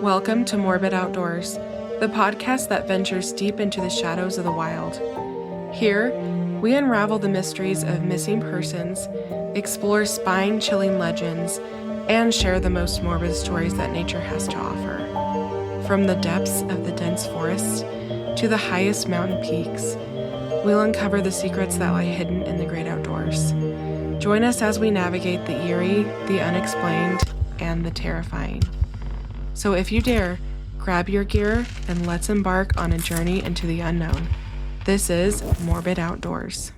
Welcome to Morbid Outdoors, the podcast that ventures deep into the shadows of the wild. Here, we unravel the mysteries of missing persons, explore spine-chilling legends, and share the most morbid stories that nature has to offer. From the depths of the dense forests to the highest mountain peaks, we'll uncover the secrets that lie hidden in the great outdoors. Join us as we navigate the eerie, the unexplained, and the terrifying. So if you dare, grab your gear and let's embark on a journey into the unknown. This is Morbid Outdoors.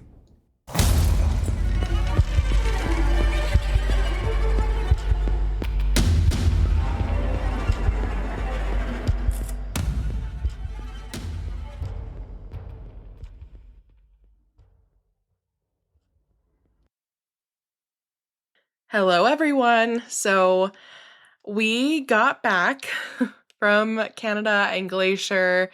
Hello, everyone. So we got back from Canada and Glacier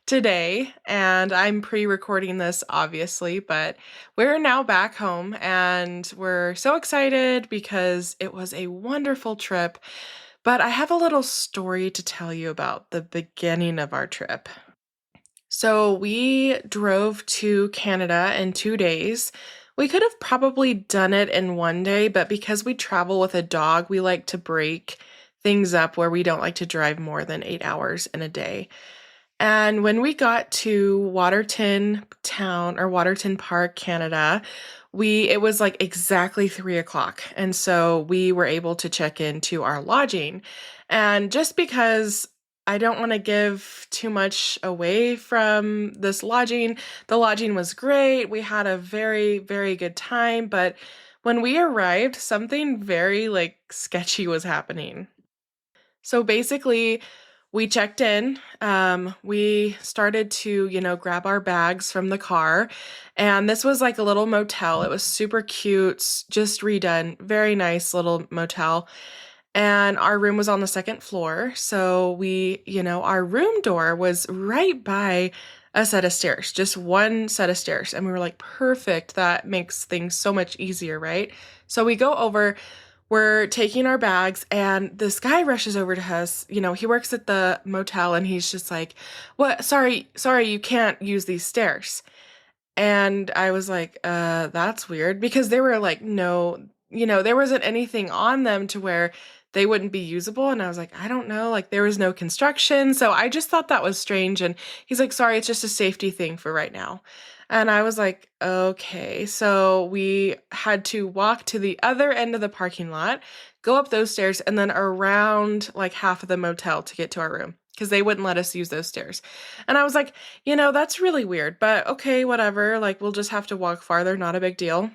today, and I'm pre-recording this obviously, but we're now back home and we're so excited because it was a wonderful trip. But I have a little story to tell you about the beginning of our trip. So we drove to Canada in 2 days. We could have probably done it in 1 day, but because we travel with a dog, we like to break things up where we don't like to drive more than 8 hours in a day. And when we got to Waterton Park, Canada, it was like exactly 3 o'clock. And so we were able to check into our lodging. And just because I don't want to give too much away from this lodging, the lodging was great. We had a very, very good time. But when we arrived, something very sketchy was happening. So basically, we checked in, we started to, grab our bags from the car, and this was like a little motel. It was super cute, just redone, very nice little motel, and our room was on the second floor, so our room door was right by a set of stairs, just one set of stairs, and we were like, perfect, that makes things so much easier, right? So we go over. We're taking our bags and this guy rushes over to us. He works at the motel and he's just like, "What? Sorry, you can't use these stairs." And I was like, that's weird because there were there wasn't anything on them to where they wouldn't be usable. And I was like, I don't know, there was no construction. So I just thought that was strange. And he's like, "Sorry, it's just a safety thing for right now." And I was like, okay. So we had to walk to the other end of the parking lot, go up those stairs, and then around half of the motel to get to our room because they wouldn't let us use those stairs. And I was like, that's really weird, but okay, whatever. We'll just have to walk farther, not a big deal.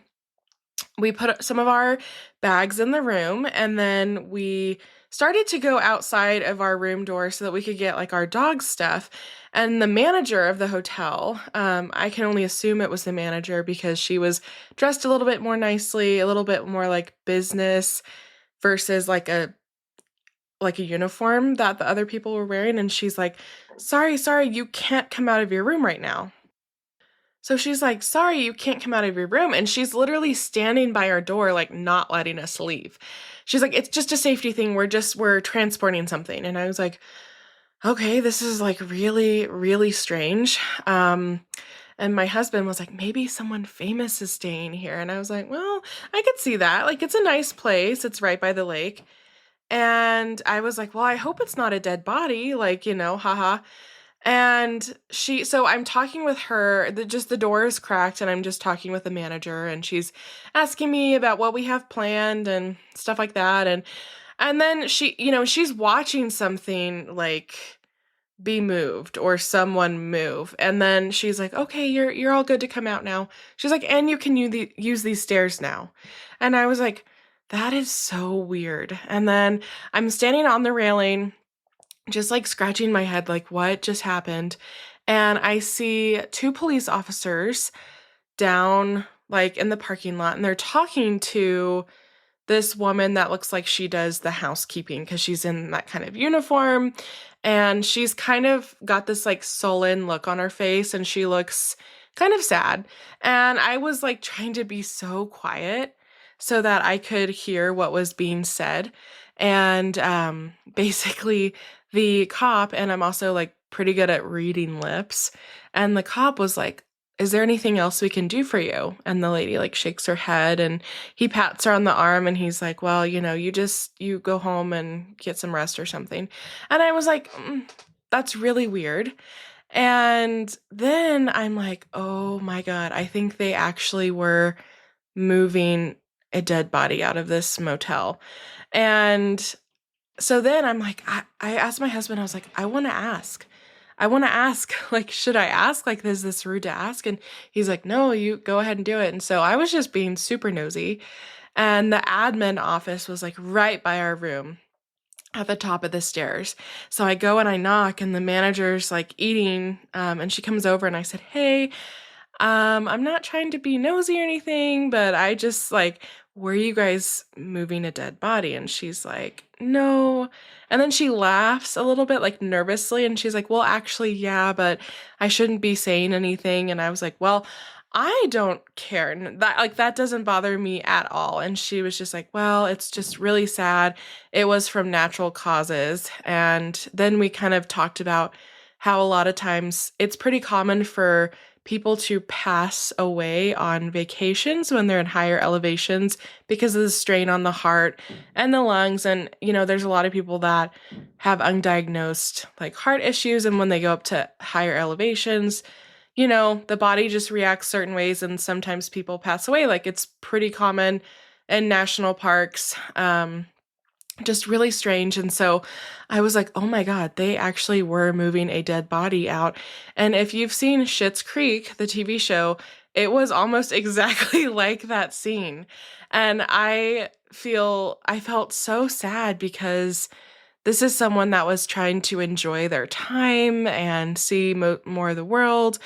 We put some of our bags in the room and then we started to go outside of our room door so that we could get our dog stuff. And the manager of the hotel, I can only assume it was the manager because she was dressed a little bit more nicely, a little bit more like business versus like a uniform that the other people were wearing. And she's like, sorry, you can't come out of your room right now. So she's like, "Sorry, you can't come out of your room." And she's literally standing by our door, not letting us leave. She's like, "It's just a safety thing. We're transporting something." And I was like, okay, this is really, really strange. And my husband was like, maybe someone famous is staying here. And I was like, well, I could see that. It's a nice place. It's right by the lake. And I was like, well, I hope it's not a dead body. Haha. And so I'm talking with her, the door is cracked and I'm just talking with the manager and she's asking me about what we have planned and stuff like that. And then she's watching something be moved or someone move. And then she's like, okay, you're all good to come out now. She's like, and you can use these stairs now. And I was like, that is so weird. And then I'm standing on the railing, just scratching my head, what just happened? And I see 2 police officers down in the parking lot and they're talking to this woman that looks like she does the housekeeping because she's in that kind of uniform and she's kind of got this sullen look on her face and she looks kind of sad. And I was trying to be so quiet so that I could hear what was being said. And basically the cop, and I'm also like pretty good at reading lips, and the cop was like, is there anything else we can do for you? And the lady like shakes her head, and he pats her on the arm, and he's like, well, you go home and get some rest or something. And I was like, that's really weird. And then I'm like, oh my God, I think they actually were moving a dead body out of this motel. And so then I'm like, I asked my husband, I was like, I want to ask. Like, should I ask? Like, is this rude to ask? And he's like, no, you go ahead and do it. And so I was just being super nosy. And the admin office was like right by our room at the top of the stairs. So I go and I knock, and the manager's like eating, and she comes over, and I said, hey, I'm not trying to be nosy or anything, but I just like, were you guys moving a dead body? And she's like, no. And then she laughs a little bit, like nervously, and she's like, well, actually, yeah, but I shouldn't be saying anything. And I was like, well, I don't care. That doesn't bother me at all. And she was just like, well, it's just really sad. It was from natural causes. And then we kind of talked about how a lot of times it's pretty common for people to pass away on vacations when they're in higher elevations because of the strain on the heart and the lungs. And, there's a lot of people that have undiagnosed like heart issues. And when they go up to higher elevations, the body just reacts certain ways, and sometimes people pass away. Like, it's pretty common in national parks. Just really strange. And so I was like, oh my God, they actually were moving a dead body out. And if you've seen Schitt's Creek, the TV show, it was almost exactly like that scene. And I felt so sad because this is someone that was trying to enjoy their time and see more of the world.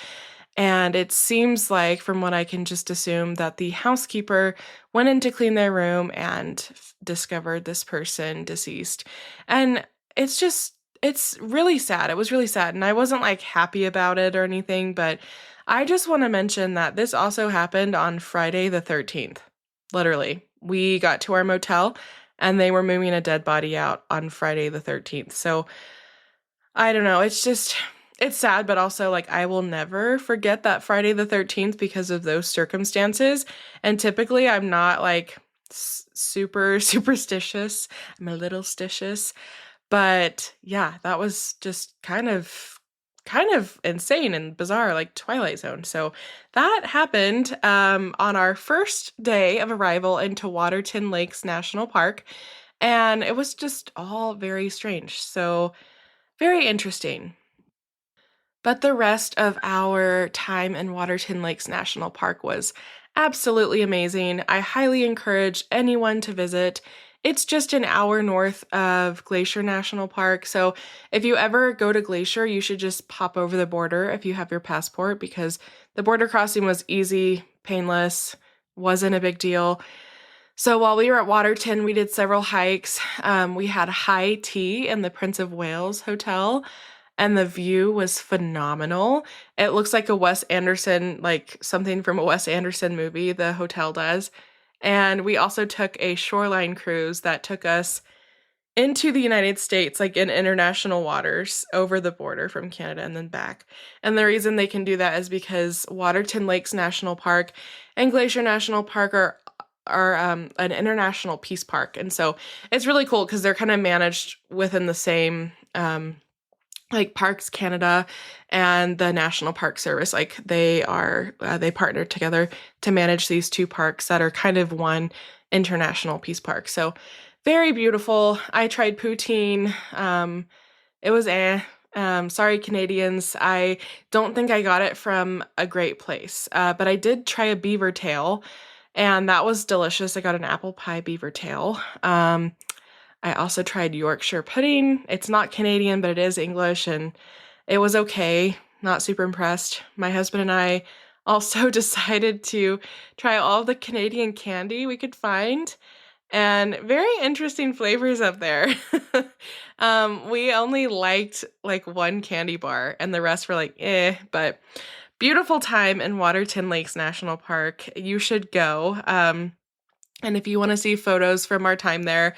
And it seems like, from what I can just assume, that the housekeeper went in to clean their room and discovered this person deceased. And it's really sad. It was really sad. And I wasn't like happy about it or anything, but I just want to mention that this also happened on Friday the 13th. Literally, we got to our motel and they were moving a dead body out on Friday the 13th. So I don't know. It's sad, but also like I will never forget that Friday the 13th because of those circumstances. And typically I'm not like super superstitious. I'm a little stitious. But yeah, that was just kind of insane and bizarre, like Twilight Zone. So that happened on our first day of arrival into Waterton Lakes National Park. And it was just all very strange. So very interesting. But the rest of our time in Waterton Lakes National Park was absolutely amazing. I highly encourage anyone to visit. It's just an hour north of Glacier National Park. So if you ever go to Glacier, you should just pop over the border if you have your passport, because the border crossing was easy, painless, wasn't a big deal. So while we were at Waterton, we did several hikes. We had high tea in the Prince of Wales Hotel, and the view was phenomenal. It looks like like something from a Wes Anderson movie, the hotel does. And we also took a shoreline cruise that took us into the United States, like in international waters, over the border from Canada and then back. And the reason they can do that is because Waterton Lakes National Park and Glacier National Park are an international peace park. And so it's really cool because they're kind of managed within the same like Parks Canada and the National Park Service. Like they partnered together to manage these two parks that are kind of one international peace park. So very beautiful. I tried poutine. It was sorry, Canadians. I don't think I got it from a great place, but I did try a beaver tail, and that was delicious. I got an apple pie beaver tail. I also tried Yorkshire pudding. It's not Canadian, but it is English, and it was okay. Not super impressed. My husband and I also decided to try all the Canadian candy we could find, and very interesting flavors up there. We only liked like one candy bar, and the rest were like, but beautiful time in Waterton Lakes National Park. You should go. And if you want to see photos from our time there,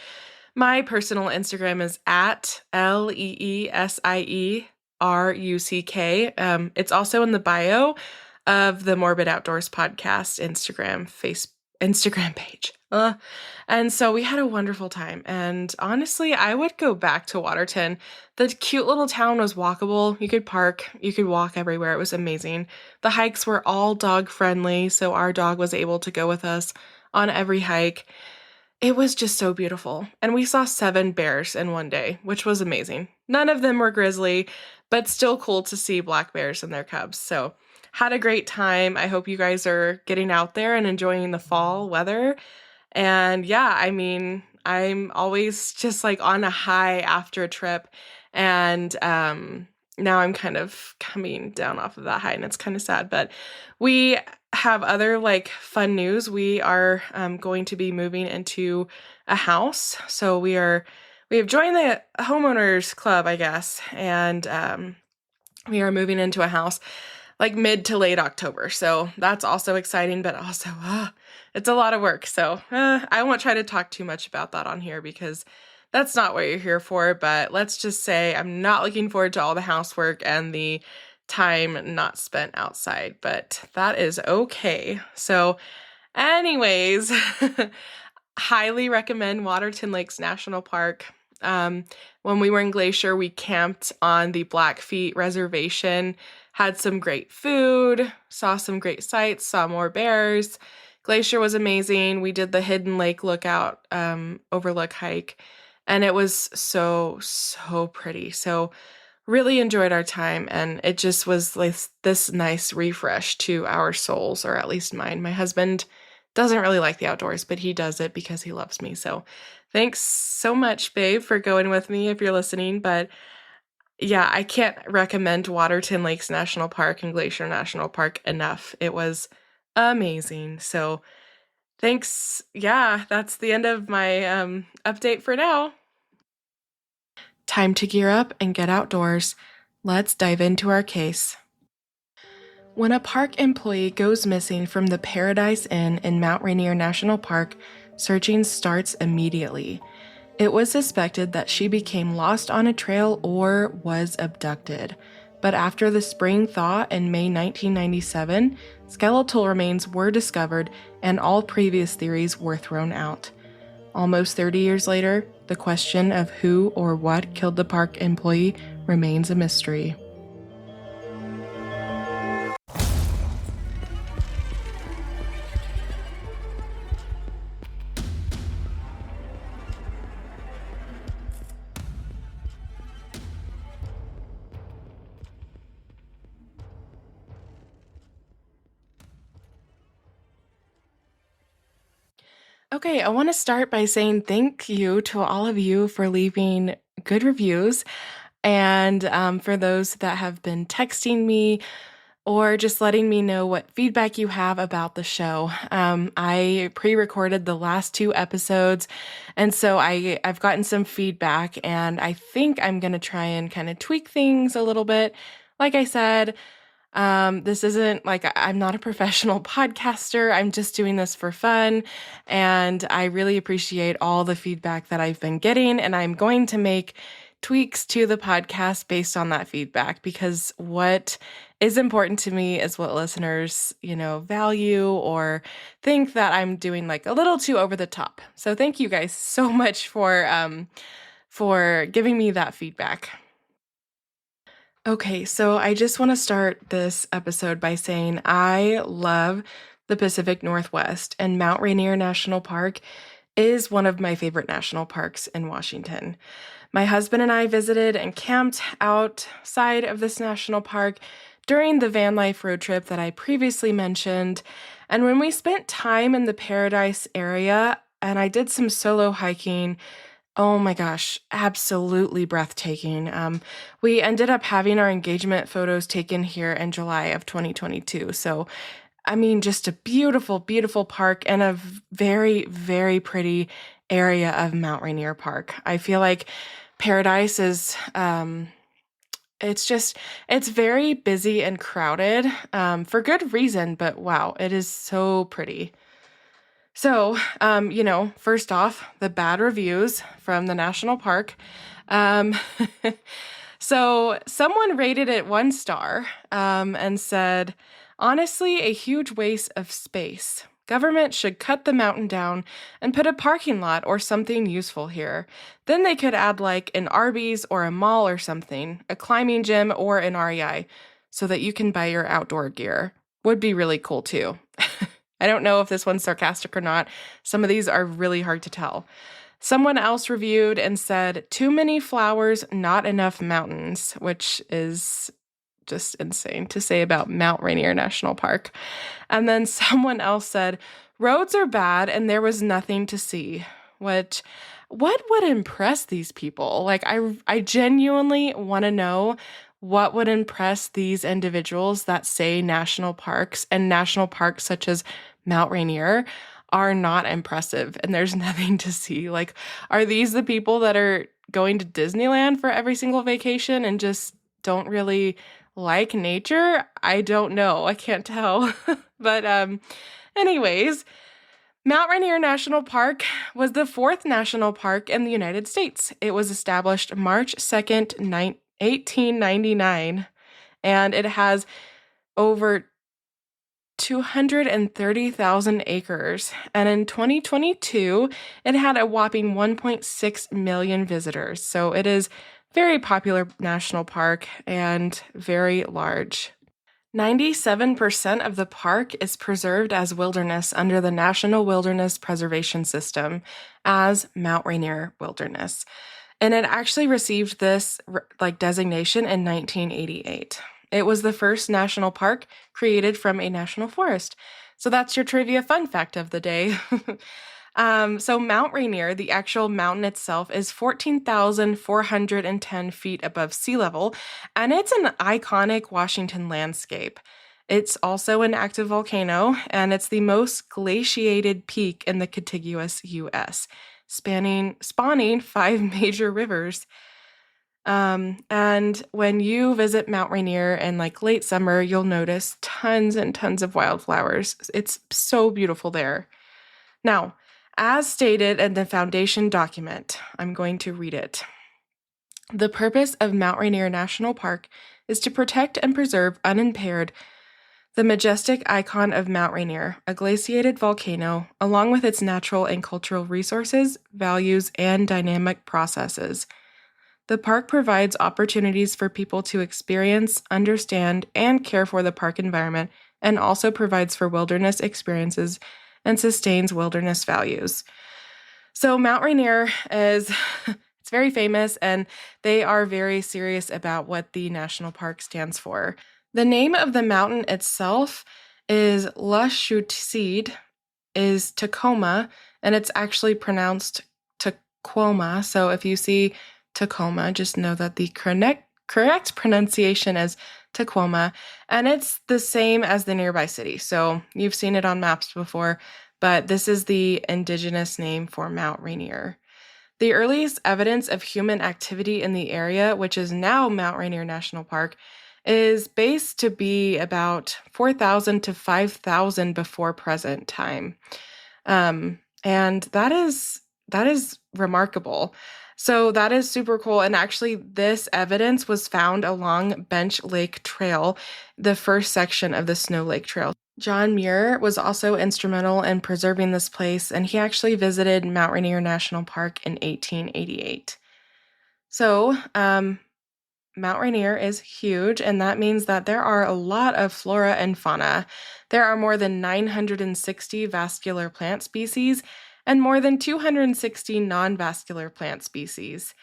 My personal Instagram is at LeesieRuck. It's also in the bio of the Morbid Outdoors podcast Instagram page. And so we had a wonderful time. And honestly, I would go back to Waterton. The cute little town was walkable. You could park, you could walk everywhere. It was amazing. The hikes were all dog friendly, so our dog was able to go with us on every hike. It was just so beautiful. And we saw 7 bears in one day, which was amazing. None of them were grizzly, but still cool to see black bears and their cubs. So, had a great time. I hope you guys are getting out there and enjoying the fall weather. And yeah, I mean, I'm always just like on a high after a trip. And now I'm kind of coming down off of that high, and it's kind of sad. But we have other like fun news. We are going to be moving into a house. So we have joined the homeowners club, I guess, and we are moving into a house like mid to late October. So that's also exciting, but also it's a lot of work. So I won't try to talk too much about that on here because that's not what you're here for. But let's just say I'm not looking forward to all the housework and the time not spent outside, but that is okay. So anyways, highly recommend Waterton Lakes National Park. When we were in Glacier, we camped on the Blackfeet Reservation, had some great food, saw some great sights, saw more bears. Glacier was amazing. We did the Hidden Lake Lookout overlook hike, and it was so pretty. So really enjoyed our time, and it just was like this nice refresh to our souls, or at least mine. My husband doesn't really like the outdoors, but he does it because he loves me. So thanks so much, babe, for going with me if you're listening. But yeah, I can't recommend Waterton Lakes National Park and Glacier National Park enough. It was amazing. So thanks. Yeah, that's the end of my update for now. Time to gear up and get outdoors. Let's dive into our case. When a park employee goes missing from the Paradise Inn in Mount Rainier National Park, searching starts immediately. It was suspected that she became lost on a trail or was abducted. But after the spring thaw in May 1997, skeletal remains were discovered and all previous theories were thrown out. Almost 30 years later, the question of who or what killed the park employee remains a mystery. Okay, I want to start by saying thank you to all of you for leaving good reviews, and for those that have been texting me or just letting me know what feedback you have about the show. I pre-recorded the last 2 episodes, and so I've gotten some feedback, and I think I'm going to try and kind of tweak things a little bit. Like I said, this isn't like I'm not a professional podcaster. I'm just doing this for fun. And I really appreciate all the feedback that I've been getting. And I'm going to make tweaks to the podcast based on that feedback, because what is important to me is what listeners, value or think that I'm doing like a little too over the top. So thank you guys so much for giving me that feedback. Okay, so I just want to start this episode by saying I love the Pacific Northwest, and Mount Rainier National Park is one of my favorite national parks in Washington. My husband and I visited and camped outside of this national park during the van life road trip that I previously mentioned. And when we spent time in the Paradise area and I did some solo hiking, oh my gosh, absolutely breathtaking. We ended up having our engagement photos taken here in July of 2022. So, I mean, just a beautiful, beautiful park and a very, very pretty area of Mount Rainier Park. I feel like Paradise is, it's very busy and crowded for good reason, but wow, it is so pretty. So, first off, the bad reviews from the national park. Um, so someone rated it 1 star, and said, honestly, a huge waste of space. Government should cut the mountain down and put a parking lot or something useful here. Then they could add like an Arby's or a mall or something, a climbing gym or an REI, so that you can buy your outdoor gear. Would be really cool too. I don't know if this one's sarcastic or not. Some of these are really hard to tell. Someone else reviewed and said, too many flowers, not enough mountains, which is just insane to say about Mount Rainier National Park. And then someone else said, roads are bad and there was nothing to see. What would impress these people? Like, I genuinely want to know what would impress these individuals that say national parks and national parks such as Mount Rainier are not impressive and there's nothing to see. Like, are these the people that are going to Disneyland for every single vacation and just don't really like nature? I don't know. I can't tell. But anyways, Mount Rainier National Park was the 4th national park in the United States. It was established March 2nd, 1899, and it has over 230,000 acres. And in 2022, it had a whopping 1.6 million visitors. So it is very popular national park and very large. 97% of the park is preserved as wilderness under the National Wilderness Preservation System as Mount Rainier Wilderness. And it actually received this designation in 1988. It was the first national park created from a national forest. So that's your trivia fun fact of the day. So Mount Rainier, the actual mountain itself, is 14,410 feet above sea level, and it's an iconic Washington landscape. It's also an active volcano, and it's the most glaciated peak in the contiguous U.S., spawning 5 major rivers. And when you visit Mount Rainier in late summer, you'll notice tons and tons of wildflowers. It's so beautiful there. Now, as stated in the foundation document, I'm going to read it. The purpose of Mount Rainier National Park is to protect and preserve unimpaired the majestic icon of Mount Rainier, a glaciated volcano, along with its natural and cultural resources, values, and dynamic processes. The park provides opportunities for people to experience, understand, and care for the park environment, and also provides for wilderness experiences and sustains wilderness values. So Mount Rainier it's very famous, and they are very serious about what the national park stands for. The name of the mountain itself is La Chute, is Tacoma, and it's actually pronounced Tacoma. So if you see Tacoma, just know that the correct pronunciation is Tacoma, and it's the same as the nearby city. So you've seen it on maps before, but this is the indigenous name for Mount Rainier. The earliest evidence of human activity in the area, which is now Mount Rainier National Park, is based to be about 4,000 to 5,000 before present time. And that is remarkable. So that is super cool. And actually, this evidence was found along Bench Lake Trail, the first section of the Snow Lake Trail. John Muir was also instrumental in preserving this place, and he actually visited Mount Rainier National Park in 1888. So, Mount Rainier is huge, and that means that there are a lot of flora and fauna. There are more than 960 vascular plant species and more than 260 non-vascular plant species.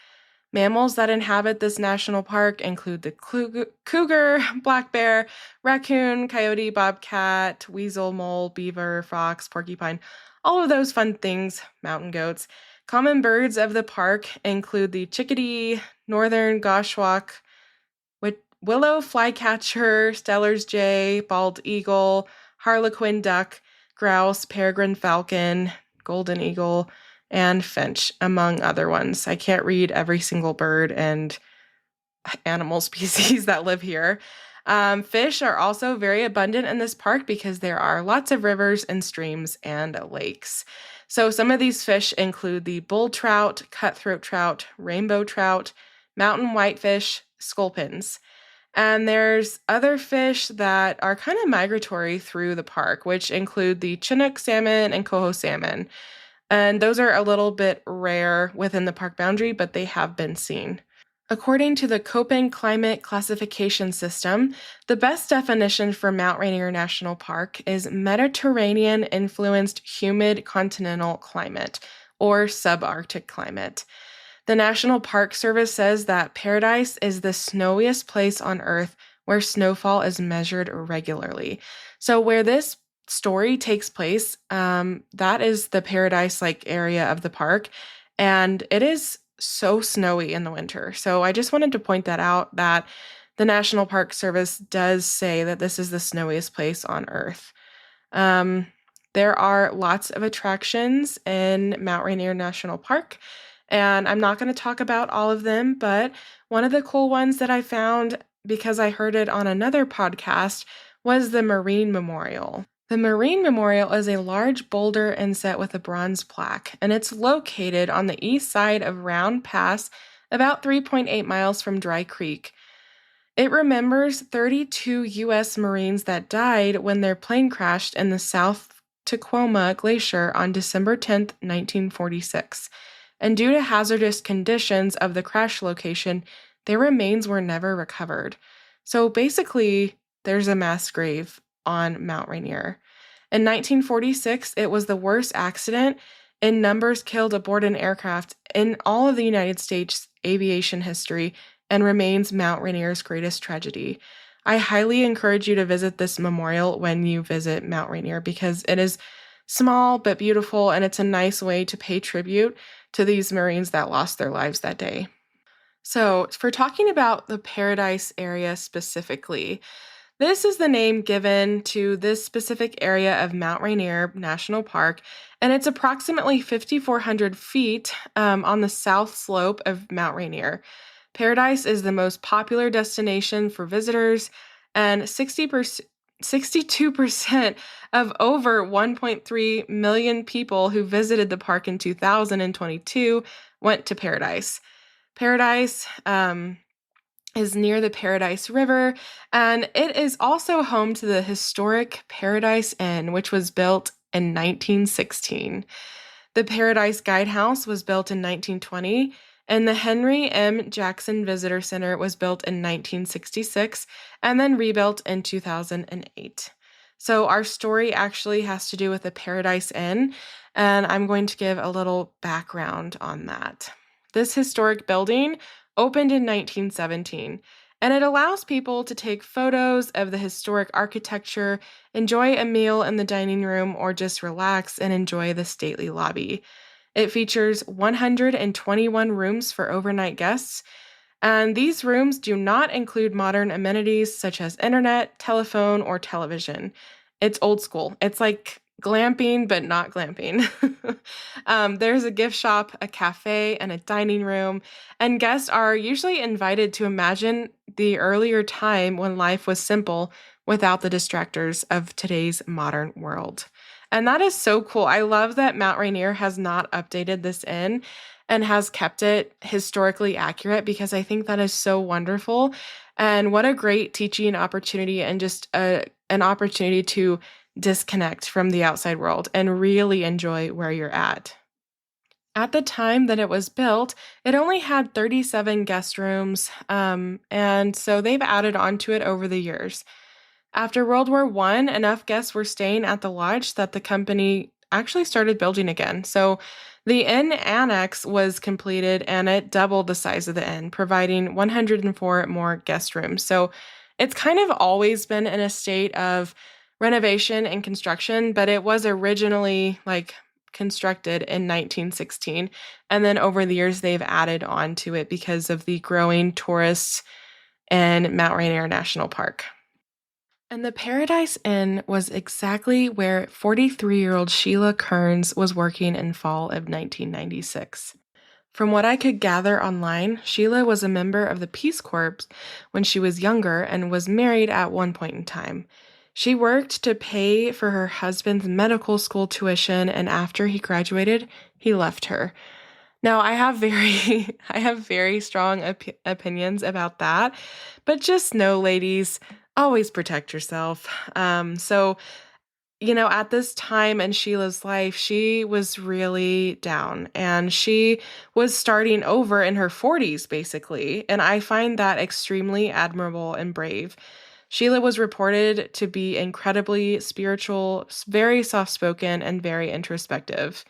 Mammals that inhabit this national park include the cougar, black bear, raccoon, coyote, bobcat, weasel, mole, beaver, fox, porcupine, all of those fun things, mountain goats. Common birds of the park include the chickadee, northern goshawk, willow flycatcher, Steller's jay, bald eagle, harlequin duck, grouse, peregrine falcon, golden eagle, and finch, among other ones. I can't read every single bird and animal species that live here. Fish are also very abundant in this park because there are lots of rivers and streams and lakes. So some of these fish include the bull trout, cutthroat trout, rainbow trout, mountain whitefish, sculpins. And there's other fish that are kind of migratory through the park, which include the Chinook salmon and coho salmon. And those are a little bit rare within the park boundary, but they have been seen. According to the Köppen Climate Classification System, the best definition for Mount Rainier National Park is Mediterranean-influenced humid continental climate, or subarctic climate. The National Park Service says that Paradise is the snowiest place on Earth where snowfall is measured regularly. So where this story takes place, that is the Paradise-like area of the park, and it is so snowy in the winter. So I just wanted to point that out, that the National Park Service does say that this is the snowiest place on Earth. There are lots of attractions in Mount Rainier National Park, and I'm not going to talk about all of them, but one of the cool ones that I found, because I heard it on another podcast, was the Marine Memorial. The Marine Memorial is a large boulder inset with a bronze plaque, and it's located on the east side of Round Pass, about 3.8 miles from Dry Creek. It remembers 32 U.S. Marines that died when their plane crashed in the South Tacoma Glacier on December 10, 1946. And due to hazardous conditions of the crash location, their remains were never recovered. So basically, there's a mass grave on Mount Rainier. In 1946, it was the worst accident in numbers killed aboard an aircraft in all of the United States aviation history and remains Mount Rainier's greatest tragedy. I highly encourage you to visit this memorial when you visit Mount Rainier because it is small but beautiful, and it's a nice way to pay tribute to these Marines that lost their lives that day. So, for talking about the Paradise area specifically, this is the name given to this specific area of Mount Rainier National Park, and it's approximately 5,400 feet on the south slope of Mount Rainier. Paradise is the most popular destination for visitors, and 62% of over 1.3 million people who visited the park in 2022 went to Paradise. Paradise is near the Paradise River, and it is also home to the historic Paradise Inn, which was built in 1916. The Paradise Guidehouse was built in 1920, and the Henry M. Jackson Visitor Center was built in 1966 and then rebuilt in 2008. So our story actually has to do with the Paradise Inn, and I'm going to give a little background on that. This historic building opened in 1917, and it allows people to take photos of the historic architecture, enjoy a meal in the dining room, or just relax and enjoy the stately lobby. It features 121 rooms for overnight guests, and these rooms do not include modern amenities such as internet, telephone, or television. It's old school. It's like glamping, but not glamping. There's a gift shop, a cafe, and a dining room, and guests are usually invited to imagine the earlier time when life was simple without the distractors of today's modern world. And that is so cool. I love that Mount Rainier has not updated this inn and has kept it historically accurate, because I think that is so wonderful. And what a great teaching opportunity, and just an opportunity to disconnect from the outside world and really enjoy where you're at. At the time that it was built, it only had 37 guest rooms, and so they've added on to it over the years. After World War I, enough guests were staying at the lodge that the company actually started building again. So the inn annex was completed, and it doubled the size of the inn, providing 104 more guest rooms. So it's kind of always been in a state of renovation and construction, but it was originally constructed in 1916. And then over the years, they've added on to it because of the growing tourists in Mount Rainier National Park. And the Paradise Inn was exactly where 43-year-old Sheila Kearns was working in fall of 1996. From what I could gather online, Sheila was a member of the Peace Corps when she was younger and was married at one point in time. She worked to pay for her husband's medical school tuition, and after he graduated, he left her. Now, I have very I have very strong opinions about that, but just know, ladies, always protect yourself. At this time in Sheila's life, she was really down and she was starting over in her 40s, basically. And I find that extremely admirable and brave. Sheila was reported to be incredibly spiritual, very soft spoken, and very introspective.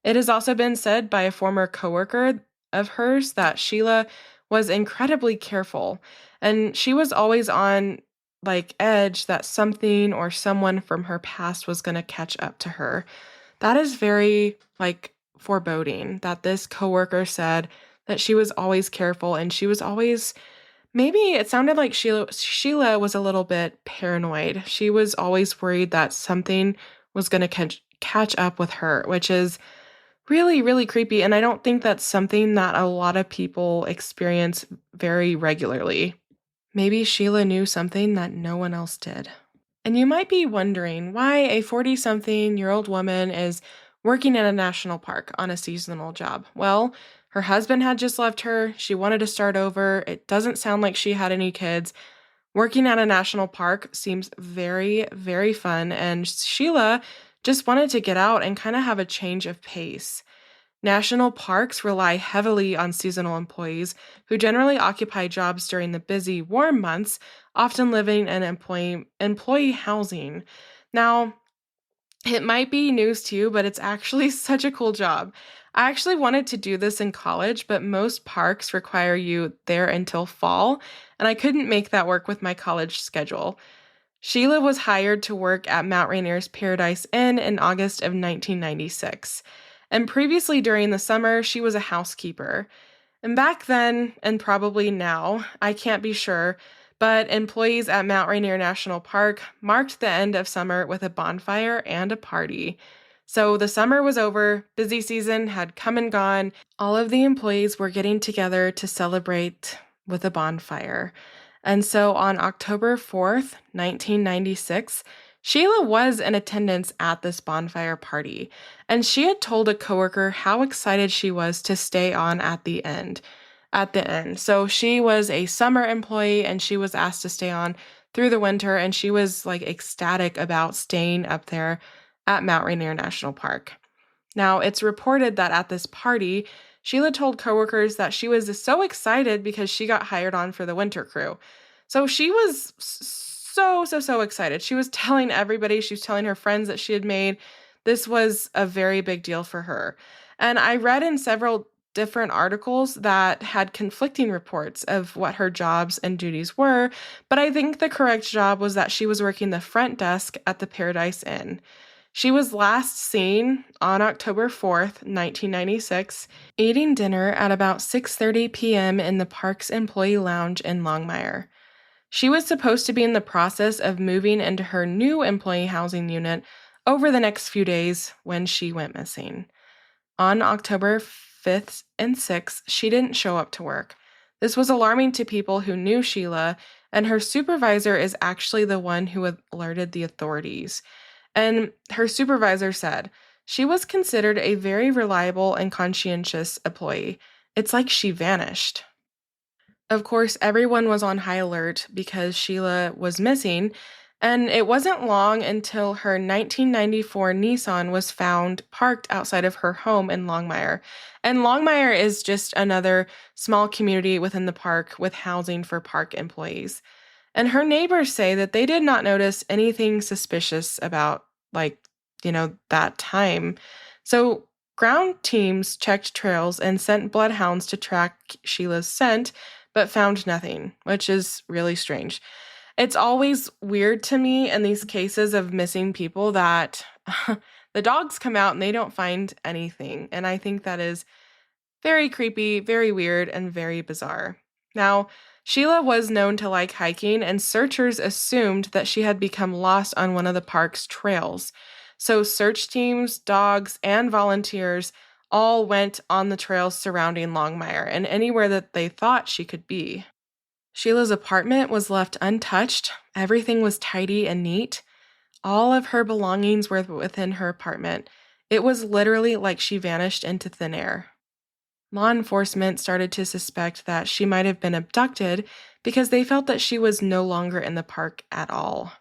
It has also been said by a former coworker of hers that Sheila was incredibly careful and she was always on edge that something or someone from her past was going to catch up to her. That is very foreboding that this coworker said that she was always careful and she was always, maybe it sounded like Sheila was a little bit paranoid. She was always worried that something was going to catch up with her, which is really, really creepy. And I don't think that's something that a lot of people experience very regularly. Maybe Sheila knew something that no one else did. And you might be wondering why a 40-something-year-old woman is working in a national park on a seasonal job. Well, her husband had just left her. She wanted to start over. It doesn't sound like she had any kids. Working at a national park seems very, very fun, and Sheila just wanted to get out and kind of have a change of pace. National parks rely heavily on seasonal employees who generally occupy jobs during the busy, warm months, often living in employee housing. Now, it might be news to you, but it's actually such a cool job. I actually wanted to do this in college, but most parks require you there until fall, and I couldn't make that work with my college schedule. Sheila was hired to work at Mount Rainier's Paradise Inn in August of 1996. And previously during the summer, she was a housekeeper. And back then, and probably now, I can't be sure, but employees at Mount Rainier National Park marked the end of summer with a bonfire and a party. So the summer was over, busy season had come and gone. All of the employees were getting together to celebrate with a bonfire. And so on October 4th, 1996, Sheila was in attendance at this bonfire party, and she had told a coworker how excited she was to stay on at the end. So she was a summer employee and she was asked to stay on through the winter, and she was ecstatic about staying up there at Mount Rainier National Park. Now, it's reported that at this party, Sheila told coworkers that she was so excited because she got hired on for the winter crew. So she was so excited. She was telling everybody, she was telling her friends that she had made. This was a very big deal for her. And I read in several different articles that had conflicting reports of what her jobs and duties were, but I think the correct job was that she was working the front desk at the Paradise Inn. She was last seen on October 4th, 1996, eating dinner at about 6:30 p.m. in the park's employee lounge in Longmire. She was supposed to be in the process of moving into her new employee housing unit over the next few days when she went missing. On October 5th and 6th, she didn't show up to work. This was alarming to people who knew Sheila, and her supervisor is actually the one who alerted the authorities. And her supervisor said, she was considered a very reliable and conscientious employee. It's like she vanished. Of course, everyone was on high alert because Sheila was missing, and it wasn't long until her 1994 Nissan was found parked outside of her home in Longmire. And Longmire is just another small community within the park with housing for park employees. And her neighbors say that they did not notice anything suspicious about, that time. So ground teams checked trails and sent bloodhounds to track Sheila's scent, but found nothing, which is really strange. It's always weird to me in these cases of missing people that the dogs come out and they don't find anything. And I think that is very creepy, very weird, and very bizarre. Now, Sheila was known to like hiking, and searchers assumed that she had become lost on one of the park's trails. So search teams, dogs, and volunteers all went on the trails surrounding Longmire and anywhere that they thought she could be. Sheila's apartment was left untouched. Everything was tidy and neat. All of her belongings were within her apartment. It was literally like she vanished into thin air. Law enforcement started to suspect that she might have been abducted because they felt that she was no longer in the park at all.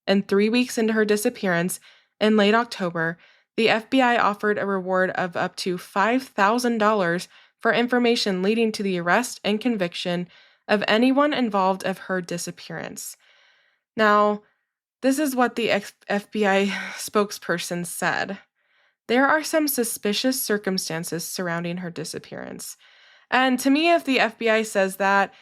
And 3 weeks into her disappearance, in late October, the FBI offered a reward of up to $5,000 for information leading to the arrest and conviction of anyone involved of her disappearance. Now, this is what the FBI spokesperson said. There are some suspicious circumstances surrounding her disappearance. And to me, if the FBI says that,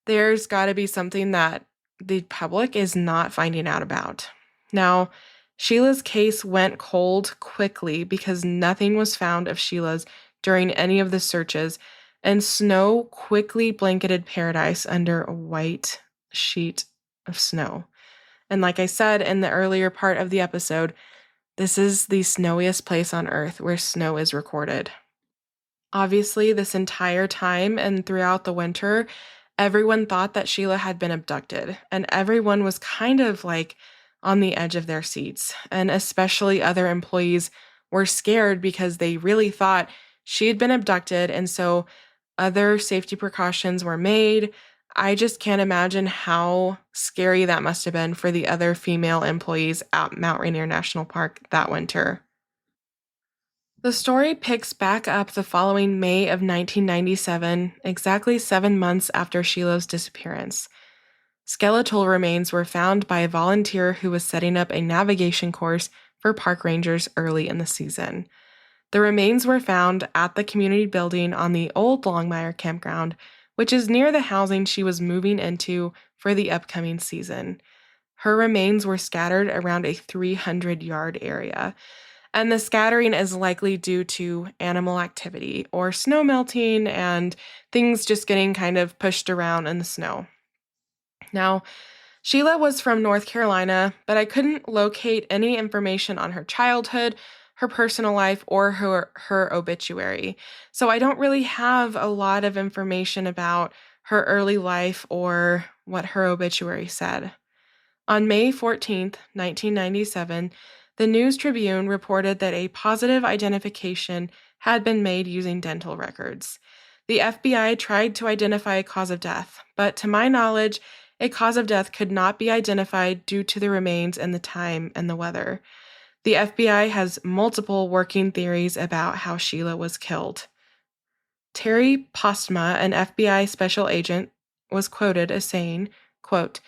there's got to be something that the public is not finding out about. Now, Sheila's case went cold quickly because nothing was found of Sheila's during any of the searches, and snow quickly blanketed Paradise under a white sheet of snow. And like I said in the earlier part of the episode, this is the snowiest place on Earth where snow is recorded. Obviously, this entire time and throughout the winter, everyone thought that Sheila had been abducted, and everyone was kind of like on the edge of their seats. And especially other employees were scared because they really thought she had been abducted, and so other safety precautions were made. I just can't imagine how scary that must have been for the other female employees at Mount Rainier National Park that winter. The story picks back up the following May of 1997, exactly 7 months after Sheila's disappearance. Skeletal remains were found by a volunteer who was setting up a navigation course for park rangers early in the season. The remains were found at the community building on the old Longmire campground, which is near the housing she was moving into for the upcoming season. Her remains were scattered around a 300-yard area, and the scattering is likely due to animal activity or snow melting and things just getting kind of pushed around in the snow. Now, Sheila was from North Carolina, but I couldn't locate any information on her childhood, her personal life, or her obituary. So I don't really have a lot of information about her early life or what her obituary said. On May 14th, 1997, the News Tribune reported that a positive identification had been made using dental records. The FBI tried to identify a cause of death, but to my knowledge, a cause of death could not be identified due to the remains and the time and the weather. The FBI has multiple working theories about how Sheila was killed. Terry Postma, an FBI special agent, was quoted as saying, quote,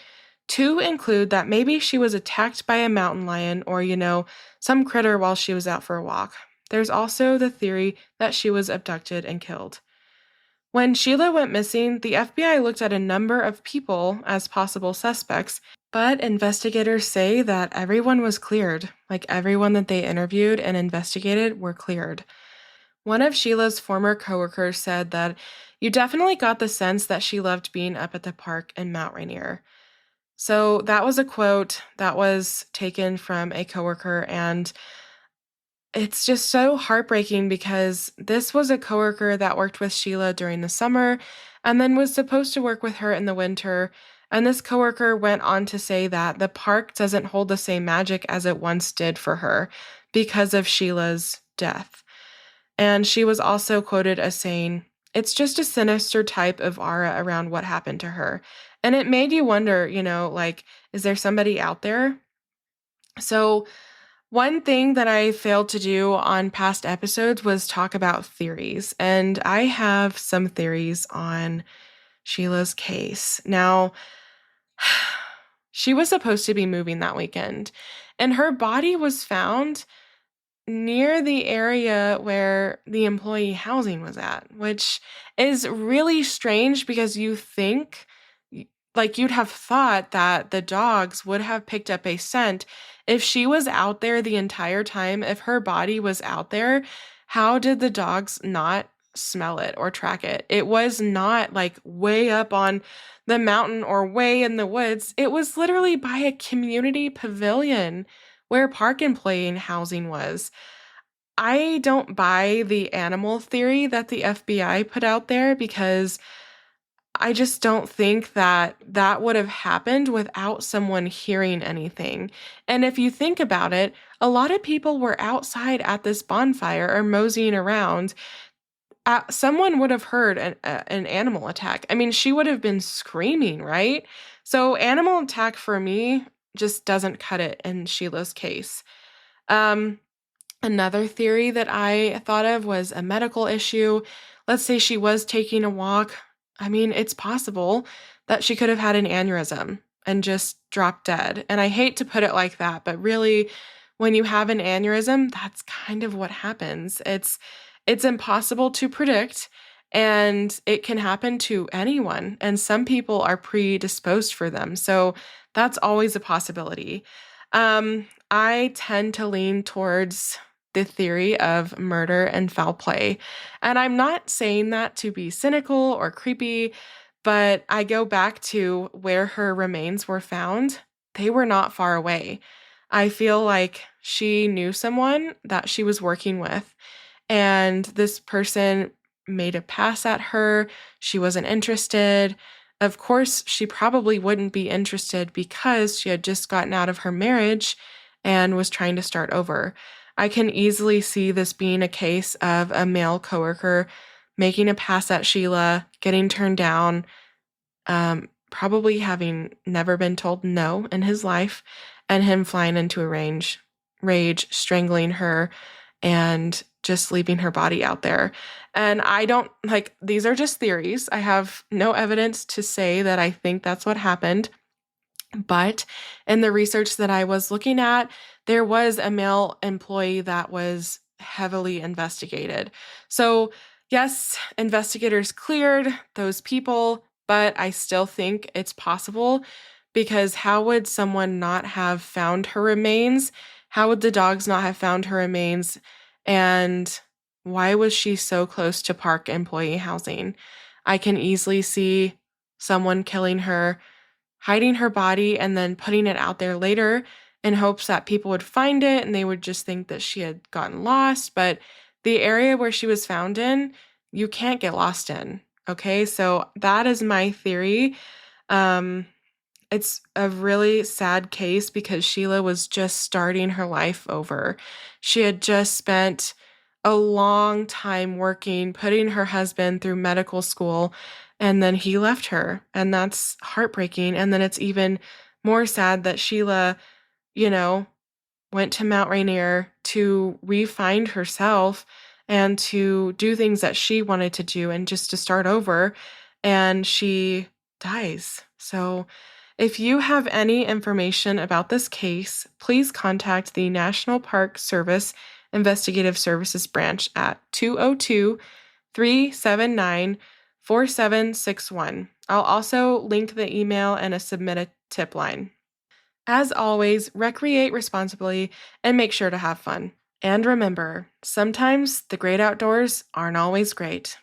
"Two include that maybe she was attacked by a mountain lion or, some critter while she was out for a walk. There's also the theory that she was abducted and killed." When Sheila went missing, the FBI looked at a number of people as possible suspects, but investigators say that everyone was cleared. Like everyone that they interviewed and investigated were cleared. One of Sheila's former coworkers said that you definitely got the sense that she loved being up at the park in Mount Rainier. So that was a quote that was taken from a coworker, and it's just so heartbreaking because this was a coworker that worked with Sheila during the summer and then was supposed to work with her in the winter. And this coworker went on to say that the park doesn't hold the same magic as it once did for her because of Sheila's death. And she was also quoted as saying, "It's just a sinister type of aura around what happened to her." And it made you wonder, is there somebody out there? So one thing that I failed to do on past episodes was talk about theories, and I have some theories on Sheila's case. Now, she was supposed to be moving that weekend, and her body was found near the area where the employee housing was at, which is really strange because you'd have thought that the dogs would have picked up a scent. If she was out there the entire time, if her body was out there, how did the dogs not smell it or track it? It was not like way up on the mountain or way in the woods. It was literally by a community pavilion where park employee housing was. I don't buy the animal theory that the FBI put out there because I just don't think that that would have happened without someone hearing anything. And if you think about it, a lot of people were outside at this bonfire or moseying around. Someone would have heard an animal attack. I mean, she would have been screaming, right? So, animal attack for me just doesn't cut it in Sheila's case. Um, Another theory that I thought of was a medical issue. Let's say she was taking a walk. I mean, it's possible that she could have had an aneurysm and just dropped dead. And I hate to put it like that, but really, when you have an aneurysm, that's kind of what happens. It's impossible to predict, and it can happen to anyone, and some people are predisposed for them. So that's always a possibility. I tend to lean towards the theory of murder and foul play. And I'm not saying that to be cynical or creepy, but I go back to where her remains were found. They were not far away. I feel like she knew someone that she was working with, and this person made a pass at her. She wasn't interested. Of course, she probably wouldn't be interested because she had just gotten out of her marriage and was trying to start over. I can easily see this being a case of a male coworker making a pass at Sheila, getting turned down, probably having never been told no in his life, and him flying into a rage, strangling her, and just leaving her body out there. And I don't these are just theories. I have no evidence to say that I think that's what happened. But in the research that I was looking at, there was a male employee that was heavily investigated. So, yes, investigators cleared those people, but I still think it's possible because how would someone not have found her remains? How would the dogs not have found her remains? And why was she so close to park employee housing? I can easily see someone killing her, hiding her body, and then putting it out there later in hopes that people would find it and they would just think that she had gotten lost. But the area where she was found in, you can't get lost in. Okay, so that is my theory. It's a really sad case because Sheila was just starting her life over. She had just spent a long time working, putting her husband through medical school, and then he left her. And that's heartbreaking. And then it's even more sad that Sheila, went to Mount Rainier to re-find herself and to do things that she wanted to do and just to start over. And she dies. So if you have any information about this case, please contact the National Park Service Investigative Services Branch at 202-379-4761. I'll also link the email and a submit a tip line. As always, recreate responsibly and make sure to have fun. And remember, sometimes the great outdoors aren't always great.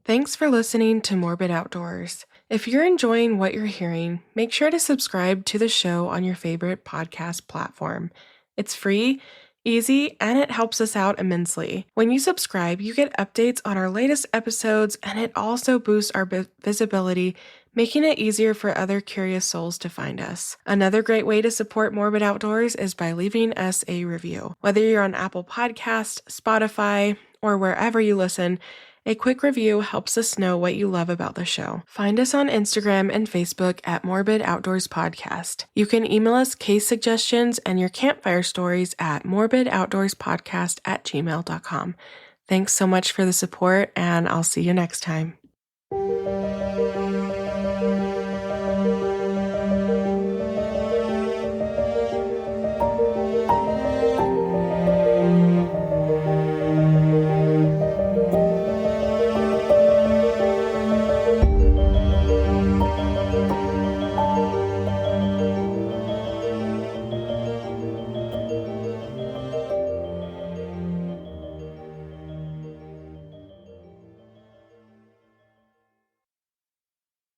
Thanks for listening to Morbid Outdoors. If you're enjoying what you're hearing, make sure to subscribe to the show on your favorite podcast platform. It's free, easy, and it helps us out immensely. When you subscribe, you get updates on our latest episodes, and it also boosts our visibility, making it easier for other curious souls to find us. Another great way to support Morbid Outdoors is by leaving us a review. Whether you're on Apple Podcasts, Spotify, or wherever you listen, a quick review helps us know what you love about the show. Find us on Instagram and Facebook at Morbid Outdoors Podcast. You can email us case suggestions and your campfire stories at morbidoutdoorspodcast@gmail.com. Thanks so much for the support, and I'll see you next time.